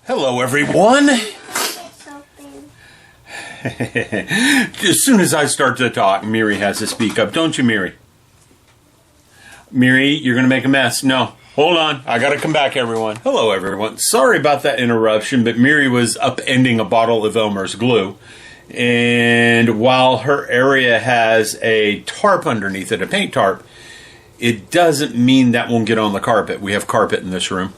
Hello, everyone. As soon as I start to talk, Miri has to speak up. Don't you, Miri? Miri, you're going to make a mess. No. Hold on. I got to come back, everyone. Hello, everyone. Sorry about that interruption, but Miri was upending a bottle of Elmer's glue. And while her area has a tarp underneath it, a paint tarp, it doesn't mean that won't get on the carpet. We have carpet in this room.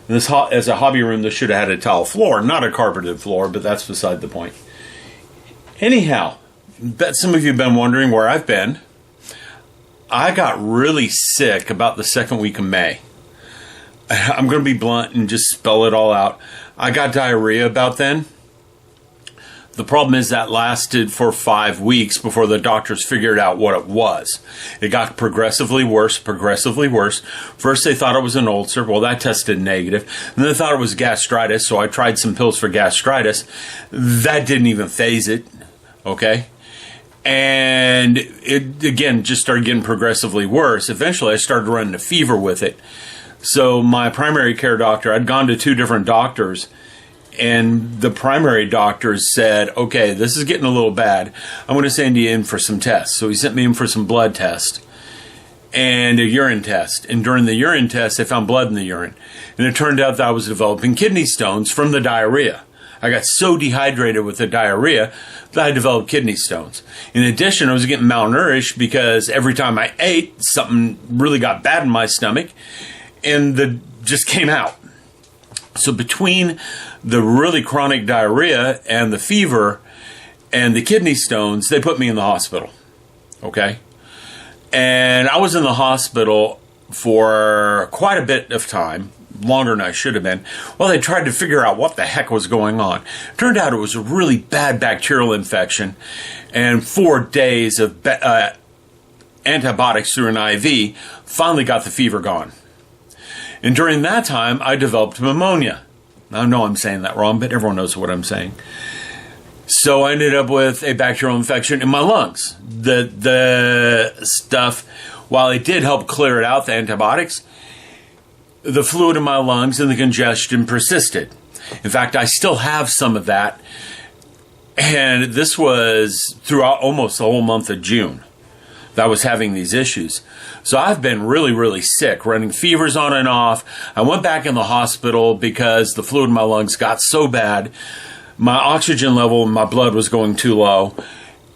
And this as a hobby room, this should have had a tile floor, not a carpeted floor, but that's beside the point. Anyhow, bet some of you have been wondering where I've been. I got really sick about the second week of May. I'm going to be blunt and just spell it all out. I got diarrhea about then. The problem is that lasted for 5 weeks before the doctors figured out what it was. It got progressively worse. First they thought it was an ulcer. Well, that tested negative. And then they thought it was gastritis, so I tried some pills for gastritis. That didn't even phase it. Okay? And it, again, just started getting progressively worse. Eventually, I started running a fever with it. So my primary care doctor, I'd gone to 2 different doctors, and the primary doctors said, okay, this is getting a little bad. I'm going to send you in for some tests. So he sent me in for some blood tests and a urine test. And during the urine test, they found blood in the urine. And it turned out that I was developing kidney stones from the diarrhea. I got so dehydrated with the diarrhea that I developed kidney stones. In addition, I was getting malnourished because every time I ate, something really got bad in my stomach and just came out. So between the really chronic diarrhea and the fever and the kidney stones, they put me in the hospital. Okay? And I was in the hospital for quite a bit of time, longer than I should have been, while they tried to figure out what the heck was going on. Turned out it was a really bad bacterial infection, and 4 days of antibiotics through an IV finally got the fever gone. And during that time, I developed pneumonia. I know I'm saying that wrong, but everyone knows what I'm saying. So I ended up with a bacterial infection in my lungs. The stuff, while it did help clear it out, the antibiotics, the fluid in my lungs and the congestion persisted. In fact, I still have some of that. And this was throughout almost the whole month of June that I was having these issues. So I've been really, really sick, running fevers on and off. I went back in the hospital because the fluid in my lungs got so bad. My oxygen level in my blood was going too low.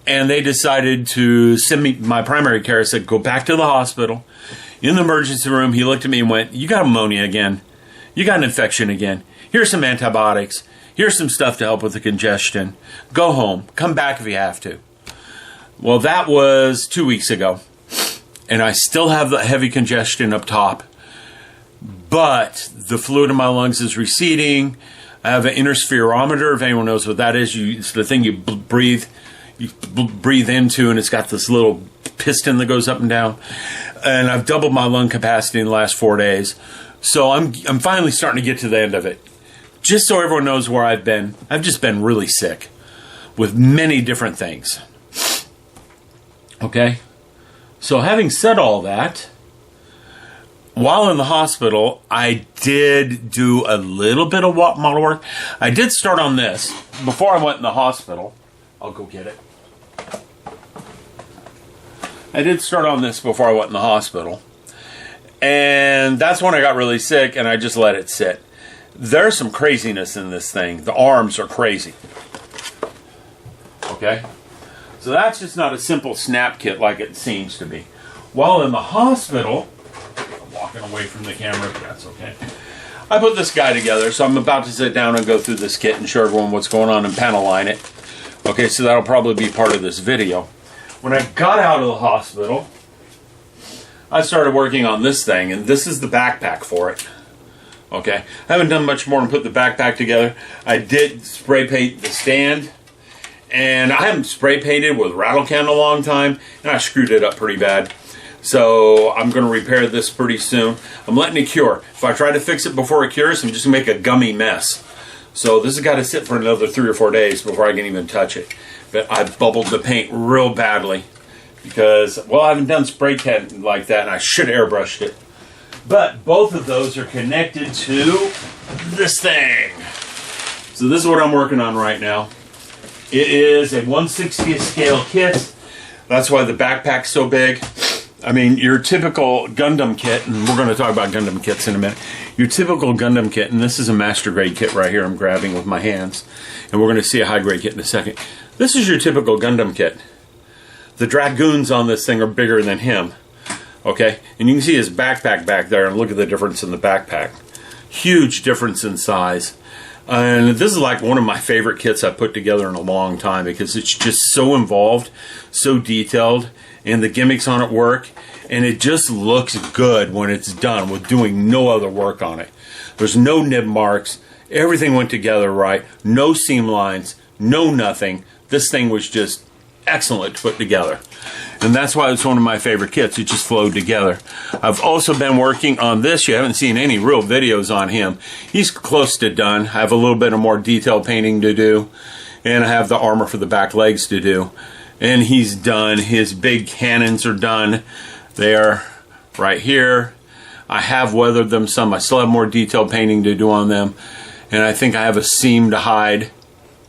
And they decided to send me, my primary care said, go back to the hospital. In the emergency room, he looked at me and went, you got pneumonia again. You got an infection again. Here's some antibiotics. Here's some stuff to help with the congestion. Go home. Come back if you have to. Well, that was 2 weeks ago. And I still have the heavy congestion up top. But the fluid in my lungs is receding. I have an interferometer, if anyone knows what that is. It's the thing you breathe into, and it's got this little piston that goes up and down. And I've doubled my lung capacity in the last 4 days. So I'm finally starting to get to the end of it. Just so everyone knows where I've been, I've just been really sick with many different things. Okay? So having said all that, while in the hospital, I did do a little bit of model work. I did start on this before I went in the hospital. I'll go get it. I did start on this before I went in the hospital. And that's when I got really sick, and I just let it sit. There's some craziness in this thing. The arms are crazy. Okay? So that's just not a simple snap kit like it seems to be. While in the hospital, I'm walking away from the camera, but that's okay. I put this guy together, so I'm about to sit down and go through this kit and show everyone what's going on and panel line it. Okay, so that'll probably be part of this video. When I got out of the hospital, I started working on this thing, and this is the backpack for it. Okay, I haven't done much more than put the backpack together. I did spray paint the stand, and I haven't spray painted with rattle can in a long time, and I screwed it up pretty bad. So I'm going to repair this pretty soon. I'm letting it cure. If I try to fix it before it cures, I'm just going to make a gummy mess. So this has got to sit for another 3 or 4 days before I can even touch it. But I bubbled the paint real badly because, well, I haven't done spray paint like that, and I should have airbrushed it. But both of those are connected to this thing. So this is what I'm working on right now. It is a 1/60th scale kit. That's why the backpack's so big. I mean, your typical Gundam kit, and we're going to talk about Gundam kits in a minute. Your typical Gundam kit, and this is a master grade kit right here I'm grabbing with my hands, and we're going to see a high grade kit in a second. This is your typical Gundam kit. The Dragoons on this thing are bigger than him, okay? And you can see his backpack back there, and look at the difference in the backpack. Huge difference in size. And this is like one of my favorite kits I've put together in a long time because it's just so involved, so detailed, and the gimmicks on it work, and it just looks good when it's done with doing no other work on it. There's no nib marks. Everything went together right. No seam lines. No nothing. This thing was just excellent to put together. And that's why it's one of my favorite kits. It just flowed together. I've also been working on this. You haven't seen any real videos on him. He's close to done. I have a little bit of more detail painting to do. And I have the armor for the back legs to do. And he's done. His big cannons are done. They are right here. I have weathered them some. I still have more detailed painting to do on them. And I think I have a seam to hide.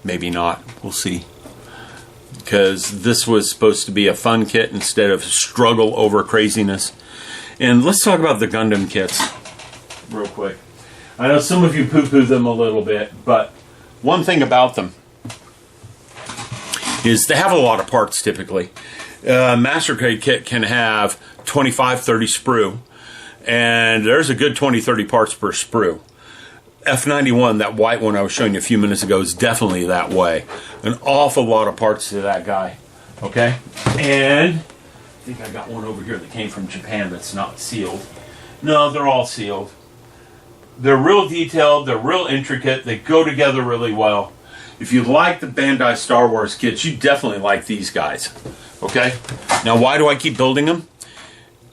Maybe not. We'll see. Because this was supposed to be a fun kit instead of struggle over craziness. And let's talk about the Gundam kits real quick. I know some of you poo-poo them a little bit, but one thing about them is they have a lot of parts typically. Master grade kit can have 25, 30 sprue, and there's a good 20, 30 parts per sprue. F91, that white one I was showing you a few minutes ago, is definitely that way. An awful lot of parts to that guy. Okay? And I think I got one over here that came from Japan that's not sealed. No, they're all sealed. They're real detailed, they're real intricate, they go together really well. If you like the Bandai Star Wars kits, you definitely like these guys. Okay? Now, why do I keep building them?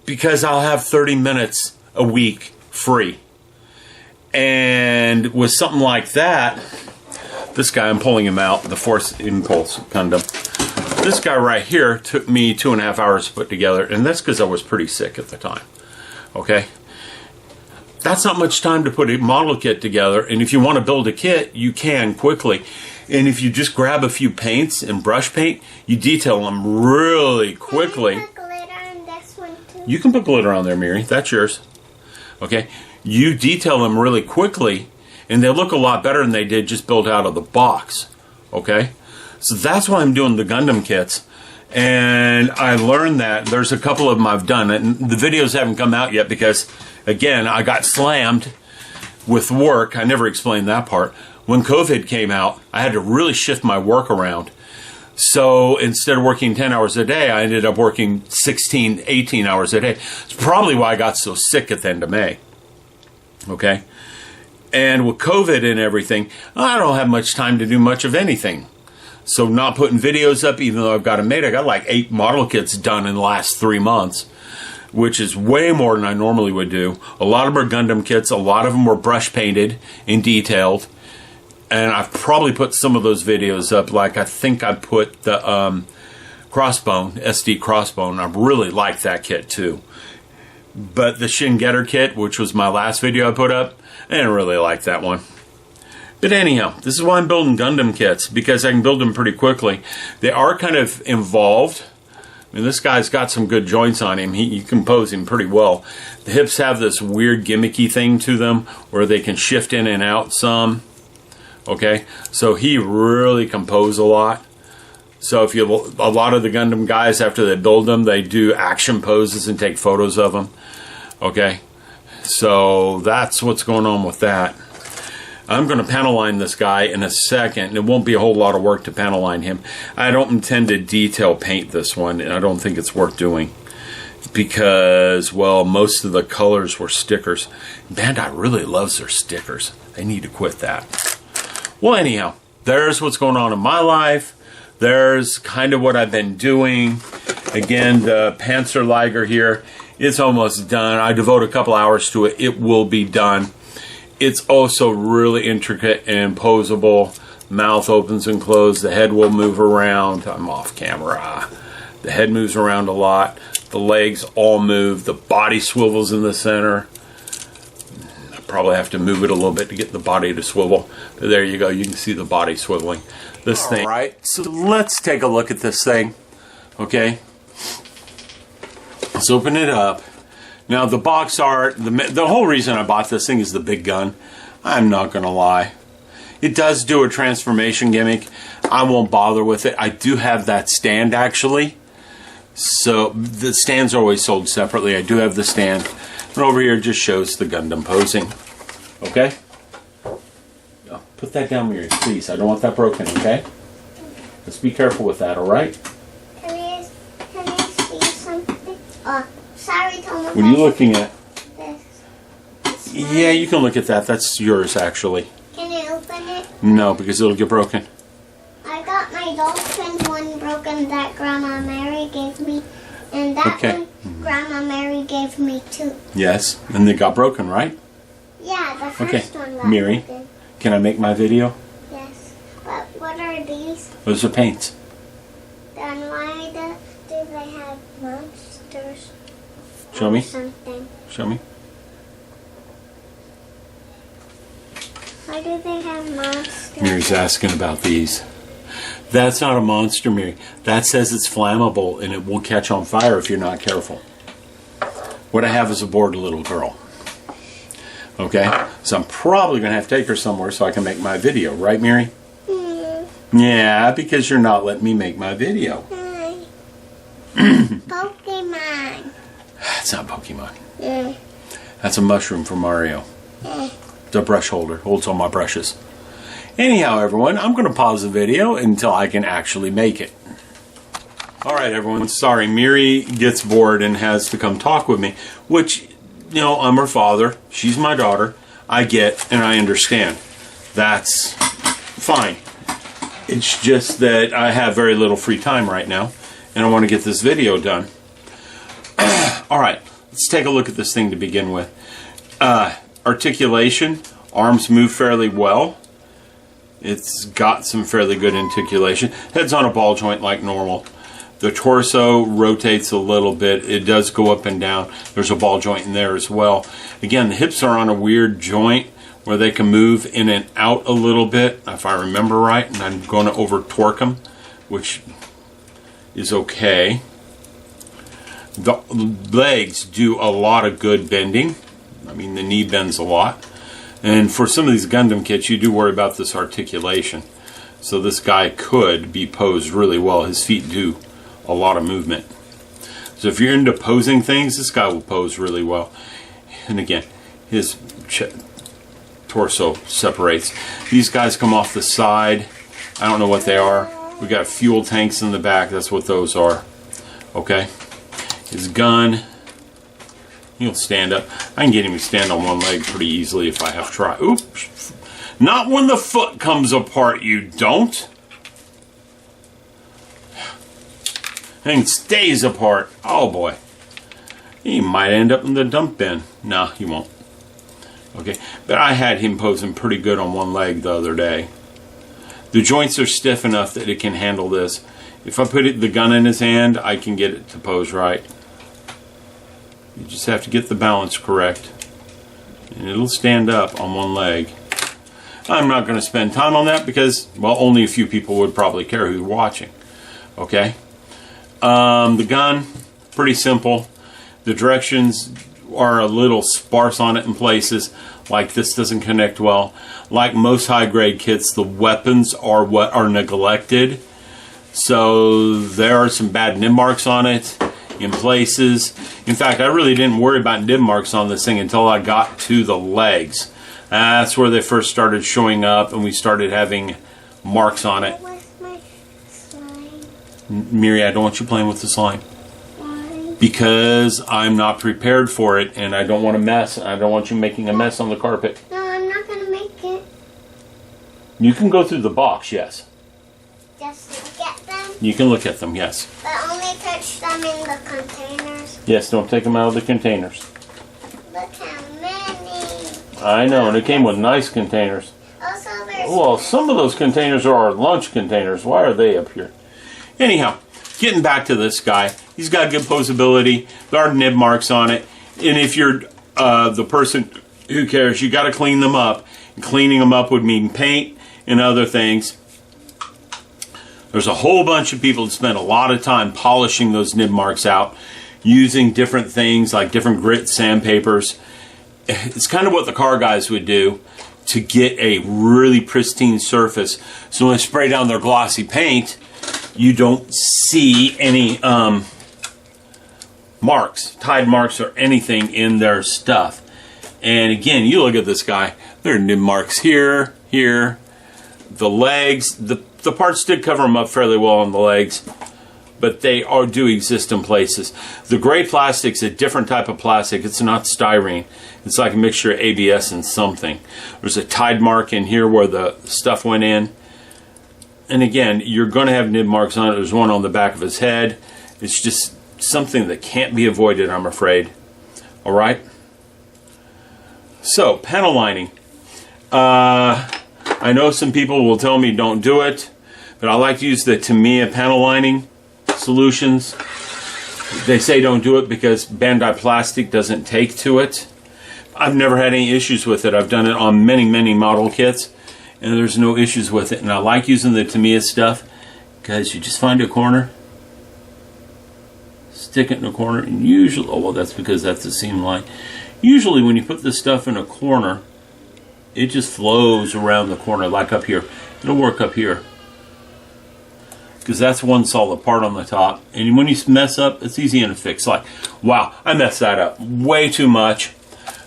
Because I'll have 30 minutes a week free. And with something like that, this guy, I'm pulling him out, the Force Impulse Gundam. This guy right here took me 2.5 hours to put together, and that's because I was pretty sick at the time. Okay? That's not much time to put a model kit together, and if you want to build a kit, you can quickly. And if you just grab a few paints and brush paint, you detail them really quickly. Can I put glitter on this one too? You can put glitter on there, Miri. That's yours. Okay? You detail them really quickly, and they look a lot better than they did just built out of the box. Okay? So that's why I'm doing the Gundam kits. And I learned that there's a couple of them I've done, and the videos haven't come out yet because, again, I got slammed with work. I never explained that part. When COVID came out, I had to really shift my work around. So instead of working 10 hours a day, I ended up working 16, 18 hours a day. It's probably why I got so sick at the end of May. Okay? And with COVID and everything, I don't have much time to do much of anything. So not putting videos up, even though I've got them made, I got like 8 model kits done in the last 3 months, which is way more than I normally would do. A lot of them are Gundam kits. A lot of them were brush painted and detailed. And I've probably put some of those videos up. Like I think I put the Crossbone, SD Crossbone. I really like that kit too. But the Shin Getter kit, which was my last video I put up, I didn't really like that one. But anyhow, this is why I'm building Gundam kits, because I can build them pretty quickly. They are kind of involved. I mean, this guy's got some good joints on him. You can pose him pretty well. The hips have this weird gimmicky thing to them where they can shift in and out some. Okay, so he really can pose a lot. So if you a lot of the Gundam guys, after they build them, they do action poses and take photos of them. Okay, so that's what's going on with that. I'm going to panel line this guy in a second. It won't be a whole lot of work to panel line him. I don't intend to detail paint this one, and I don't think it's worth doing. Because, well, most of the colors were stickers. Bandai really loves their stickers. They need to quit that. Well, anyhow, there's what's going on in my life. There's kind of what I've been doing. Again, the Panzerliger here, it's almost done. I devote a couple hours to it. It will be done. It's also really intricate and posable. Mouth opens and closes. The head will move around. I'm off camera. The head moves around a lot. The legs all move. The body swivels in the center. Probably have to move it a little bit to get the body to swivel. But there you go. You can see the body swiveling. This thing. All right. So let's take a look at this thing. Okay. Let's open it up. Now the box art, the whole reason I bought this thing is the big gun. I'm not going to lie. It does do a transformation gimmick. I won't bother with it. I do have that stand actually. So the stands are always sold separately. I do have the stand. And over here just shows the Gundam posing. Okay? Oh, put that down, Miri, please. I don't want that broken, okay? Let's be careful with that, alright? Can I see something? Oh, sorry, Thomas. What are you looking at? This. Yeah, you can look at that. That's yours, actually. Can I open it? No, because it'll get broken. I got my dolphin one broken that Grandma Mary gave me. And that one Grandma Mary gave me too. Yes, and they got broken, right? Yeah, the first one got Miri, broken. can I make my video? Yes. But what are these? Those are paints. Then why do they have monsters? Show me. Something. Show me. Why do they have monsters? Miri's asking about these. That's not a monster, Miri. That says it's flammable and it will catch on fire if you're not careful. What I have is a bored little girl. Okay? So I'm probably going to have to take her somewhere so I can make my video. Right, Miri? Yeah, because you're not letting me make my video. Hi. Pokemon. That's not Pokemon. Yeah. That's a mushroom for Mario. The brush holder. Holds all my brushes. Anyhow, everyone, I'm going to pause the video until I can actually make it. Alright, everyone. Sorry, Miri gets bored and has to come talk with me. Which, you know, I'm her father. She's my daughter. I get and I understand. That's fine. It's just that I have very little free time right now. And I want to get this video done. Alright, let's take a look at this thing to begin with. Articulation. Arms move fairly well. It's got some fairly good articulation. Head's on a ball joint like normal. The torso rotates a little bit. It does go up and down. There's a ball joint in there as well. Again, the hips are on a weird joint where they can move in and out a little bit, if I remember right. And I'm going to over torque them, which is okay. The legs do a lot of good bending. I mean, the knee bends a lot. And for some of these Gundam kits, you do worry about this articulation. So this guy could be posed really well. His feet do a lot of movement. So if you're into posing things, this guy will pose really well. And again, his torso separates. These guys come off the side. I don't know what they are. We got fuel tanks in the back. That's what those are. Okay. His gun. He'll stand up. I can get him to stand on one leg pretty easily if I have to try. Oops. Not when the foot comes apart, you don't. And stays apart. Oh boy. He might end up in the dump bin. Nah, he won't. Okay. But I had him posing pretty good on one leg the other day. The joints are stiff enough that it can handle this. If I put the gun in his hand, I can get it to pose right. You just have to get the balance correct. And it'll stand up on one leg. I'm not going to spend time on that because, well, only a few people would probably care who's watching. Okay? The gun, pretty simple. The directions are a little sparse on it in places. Like this doesn't connect well. Like most high-grade kits, the weapons are what are neglected. So there are some bad nib marks on it in places. In fact, I really didn't worry about nib marks on this thing until I got to the legs. That's where they first started showing up and we started having marks on it. With my slime. Miri, I don't want you playing with the slime. Why? Because I'm not prepared for it and I don't want to mess. I don't want you making a mess on the carpet. No, I'm not going to make it. You can go through the box, yes. Just look at them. You can look at them, yes. But only touch them in the containers. Yes, don't take them out of the containers. Look how many. I know, and it came with nice containers. Also, there's... Well, some of those containers are our lunch containers. Why are they up here? Anyhow, getting back to this guy. He's got good posability. There are nib marks on it. And if you're the person who cares? You got to clean them up. And cleaning them up would mean paint and other things. There's a whole bunch of people that spend a lot of time polishing those nib marks out, using different things like different grit sandpapers. It's kind of what the car guys would do to get a really pristine surface. So when they spray down their glossy paint, you don't see any marks, tide marks or anything in their stuff. And again, you look at this guy, there are nib marks here, here, the legs, the parts did cover them up fairly well on the legs, but they do exist in places. The gray plastic's a different type of plastic. It's not styrene. It's like a mixture of ABS and something. There's a tide mark in here where the stuff went in. And again, you're going to have nib marks on it. There's one on the back of his head. It's just something that can't be avoided, I'm afraid. All right? So, panel lining. I know some people will tell me don't do it, but I like to use the Tamiya panel lining solutions. They say don't do it because Bandai plastic doesn't take to it. I've never had any issues with it. I've done it on many, many model kits, and there's no issues with it. And I like using the Tamiya stuff because you just find a corner, stick it in a corner, and usually, oh, well, that's because that's the seam line. Usually when you put this stuff in a corner, it just flows around the corner, like up here. It'll work up here, because that's one solid part on the top. And when you mess up, it's easy to fix. Like, wow, I messed that up way too much.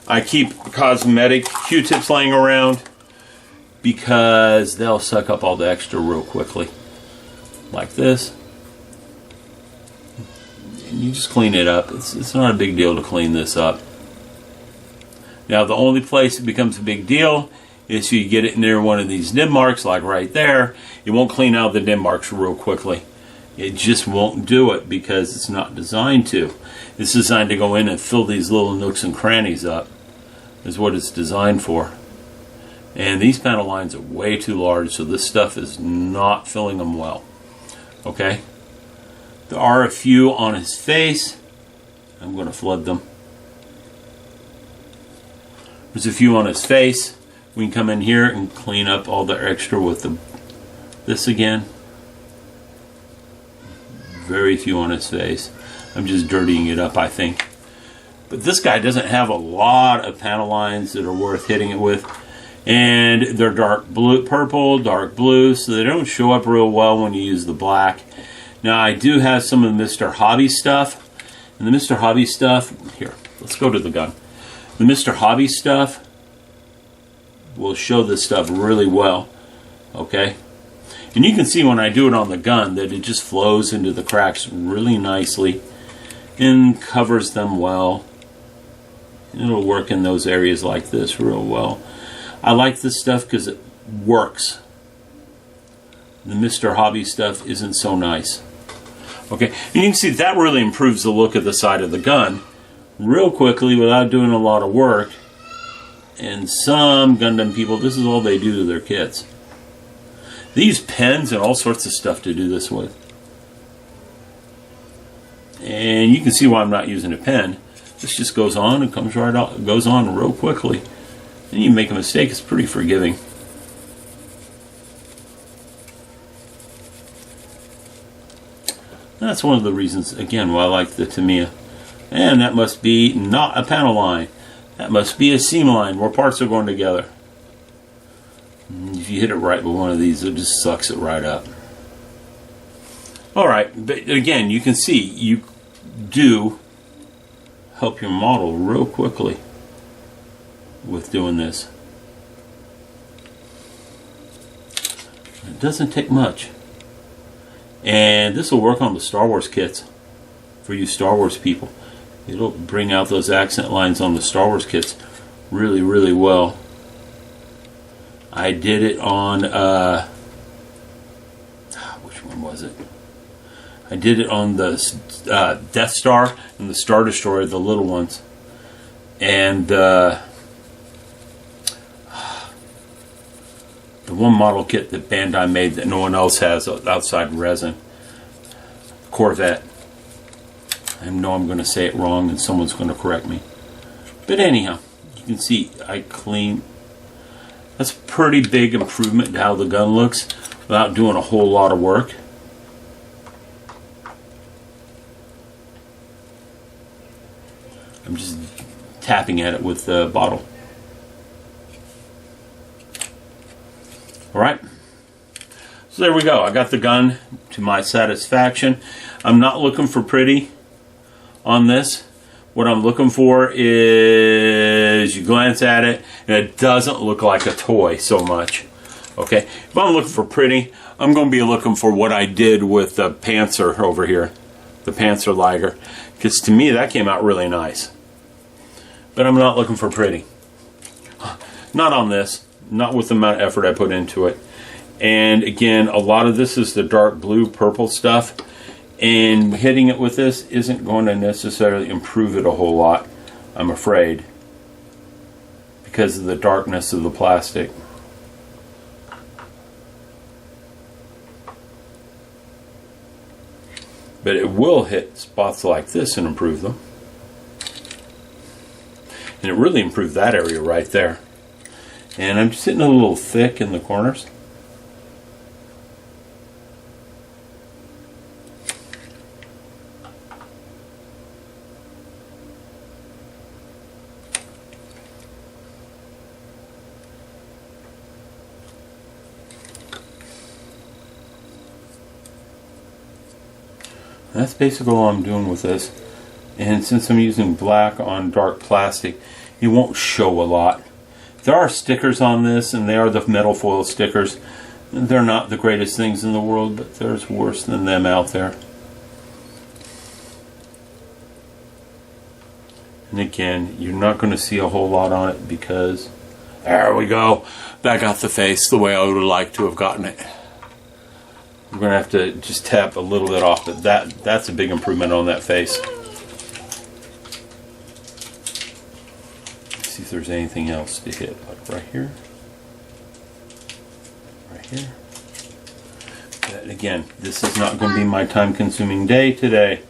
I keep cosmetic Q-tips laying around because they'll suck up all the extra real quickly. Like this. And you just clean it up. It's not a big deal to clean this up. Now, the only place it becomes a big deal is if you get it near one of these nib marks, like right there. It won't clean out the nib marks real quickly. It just won't do it because it's not designed to. It's designed to go in and fill these little nooks and crannies up. Is what it's designed for. And these panel lines are way too large, so this stuff is not filling them well. Okay? There are a few on his face. I'm going to flood them. There's a few on his face. We can come in here and clean up all the extra with this again. Very few on his face. I'm just dirtying it up, I think. But this guy doesn't have a lot of panel lines that are worth hitting it with. And they're dark blue, purple, dark blue, so they don't show up real well when you use the black. Now, I do have some of the Mr. Hobby stuff. And the Mr. Hobby stuff, here, let's go to the gun. The Mr. Hobby stuff will show this stuff really well. Okay? And you can see when I do it on the gun that it just flows into the cracks really nicely and covers them well. It'll work in those areas like this real well. I like this stuff because it works. The Mr. Hobby stuff isn't so nice. Okay, and you can see that really improves the look of the side of the gun real quickly without doing a lot of work. And some Gundam people, this is all they do to their kits. They use pens and all sorts of stuff to do this with. And you can see why I'm not using a pen. This just goes on and comes right off, goes on real quickly. And you make a mistake, it's pretty forgiving. That's one of the reasons, again, why I like the Tamiya. And that must be not a panel line. That must be a seam line where parts are going together. If you hit it right with one of these, it just sucks it right up. Alright, but again, you can see you do help your model real quickly with doing this. It doesn't take much. And this will work on the Star Wars kits for you Star Wars people. It'll bring out those accent lines on the Star Wars kits really, really well. I did it on, which one was it? I did it on the Death Star and the Star Destroyer, the little ones. And the one model kit that Bandai made that no one else has outside resin. Corvette. I know I'm going to say it wrong and someone's going to correct me. But anyhow, you can see I clean. That's a pretty big improvement to how the gun looks without doing a whole lot of work. I'm just tapping at it with the bottle. Alright, so there we go. I got the gun to my satisfaction. I'm not looking for pretty on this. What I'm looking for is you glance at it and it doesn't look like a toy so much. Okay, if I'm looking for pretty, I'm going to be looking for what I did with the Panzer over here, the Panzer Liger, because to me that came out really nice. But I'm not looking for pretty. Not on this. Not with the amount of effort I put into it. And again, a lot of this is the dark blue, purple stuff. And hitting it with this isn't going to necessarily improve it a whole lot, I'm afraid, because of the darkness of the plastic. But it will hit spots like this and improve them. And it really improved that area right there. And I'm just hitting a little thick in the corners. That's basically all I'm doing with this. And since I'm using black on dark plastic, it won't show a lot. There are stickers on this, and they are the metal foil stickers. They're not the greatest things in the world, but there's worse than them out there. And again, you're not going to see a whole lot on it because, there we go. That got the face the way I would like to have gotten it. We're going to have to just tap a little bit off, but that's a big improvement on that face. Let's see if there's anything else to hit, like right here. Right here. But again, this is not going to be my time-consuming day today.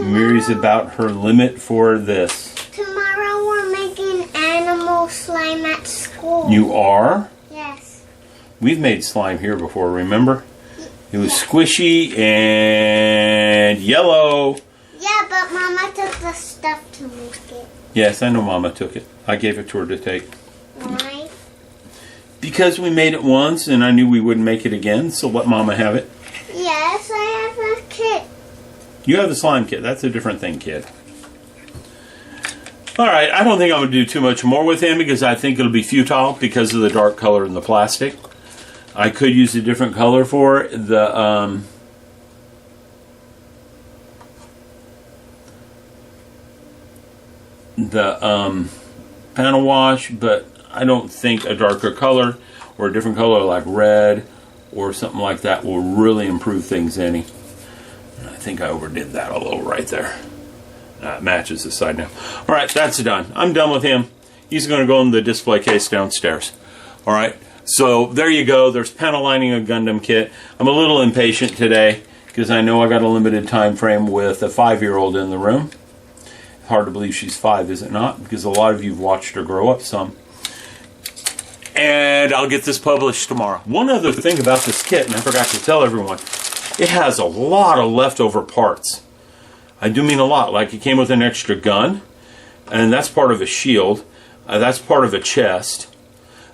Miri's about her limit for this. Tomorrow we're making animal slime at school. You are? Yes. We've made slime here before, remember? It was squishy and yellow. Yeah, but Mama took the stuff to make it. Yes, I know Mama took it. I gave it to her to take. Why? Because we made it once and I knew we wouldn't make it again, so let Mama have it. Yes, I have a kit. You have the slime kit. That's a different thing, kid. Alright, I don't think I'm going to do too much more with him because I think it'll be futile because of the dark color in the plastic. I could use a different color for the panel wash, but I don't think a darker color or a different color like red or something like that will really improve things any. I think I overdid that a little right there. It matches the side now. Alright, that's done. I'm done with him. He's going to go in the display case downstairs. Alright, so there you go. There's panel lining a Gundam kit. I'm a little impatient today because I know I got a limited time frame with a 5-year-old in the room. Hard to believe she's 5, is it not? Because a lot of you have watched her grow up some. And I'll get this published tomorrow. One other thing about this kit, and I forgot to tell everyone, it has a lot of leftover parts. I do mean a lot. Like it came with an extra gun, and that's part of a shield. That's part of a chest.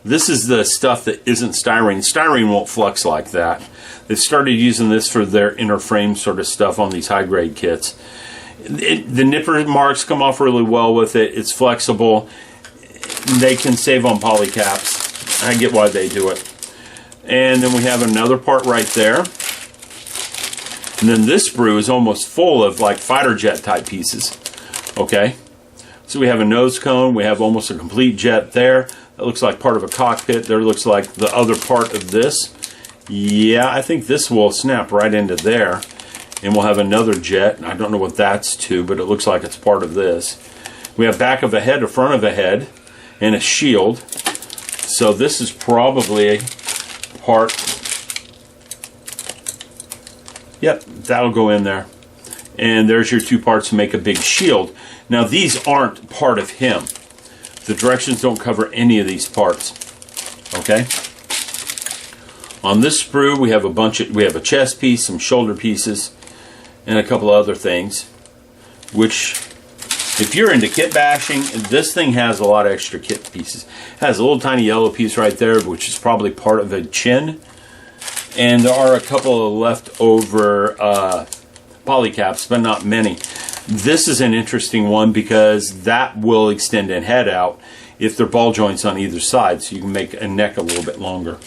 This is the stuff that isn't styrene. Styrene won't flux like that. They've started using this for their inner frame sort of stuff on these high-grade kits. The nipper marks come off really well with it. It's flexible. They can save on polycaps. I get why they do it. And then we have another part right there. And then this sprue is almost full of like fighter jet type pieces. Okay. So we have a nose cone. We have almost a complete jet there. That looks like part of a cockpit. There looks like the other part of this. Yeah, I think this will snap right into there. And we'll have another jet. I don't know what that's to, but it looks like it's part of this. We have back of a head, a front of a head, and a shield. So this is probably part. Yep, that'll go in there. And there's your two parts to make a big shield. Now these aren't part of him. The directions don't cover any of these parts. Okay? On this sprue, we have a chest piece, some shoulder pieces, and a couple other things, which, if you're into kit bashing, this thing has a lot of extra kit pieces. It has a little tiny yellow piece right there, which is probably part of a chin. And there are a couple of leftover polycaps, but not many. This is an interesting one because that will extend a head out if there are ball joints on either side, so you can make a neck a little bit longer.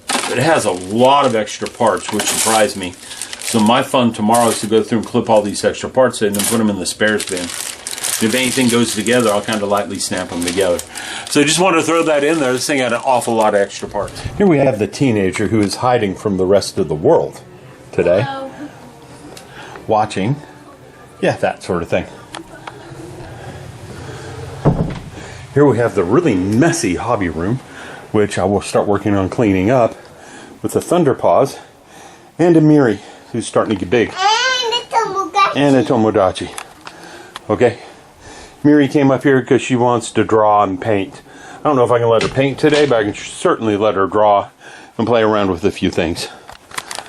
But it has a lot of extra parts, which surprised me. So my fun tomorrow is to go through and clip all these extra parts in and put them in the spares bin. If anything goes together, I'll kind of lightly snap them together. So I just wanted to throw that in there. This thing had an awful lot of extra parts. Here we have the teenager who is hiding from the rest of the world today. Hello. Watching. Yeah, that sort of thing. Here we have the really messy hobby room, which I will start working on cleaning up, with a Thunder Paws and a Miri, who's starting to get big. And a Tomodachi. Okay. Miri came up here because she wants to draw and paint. I don't know if I can let her paint today, but I can certainly let her draw and play around with a few things.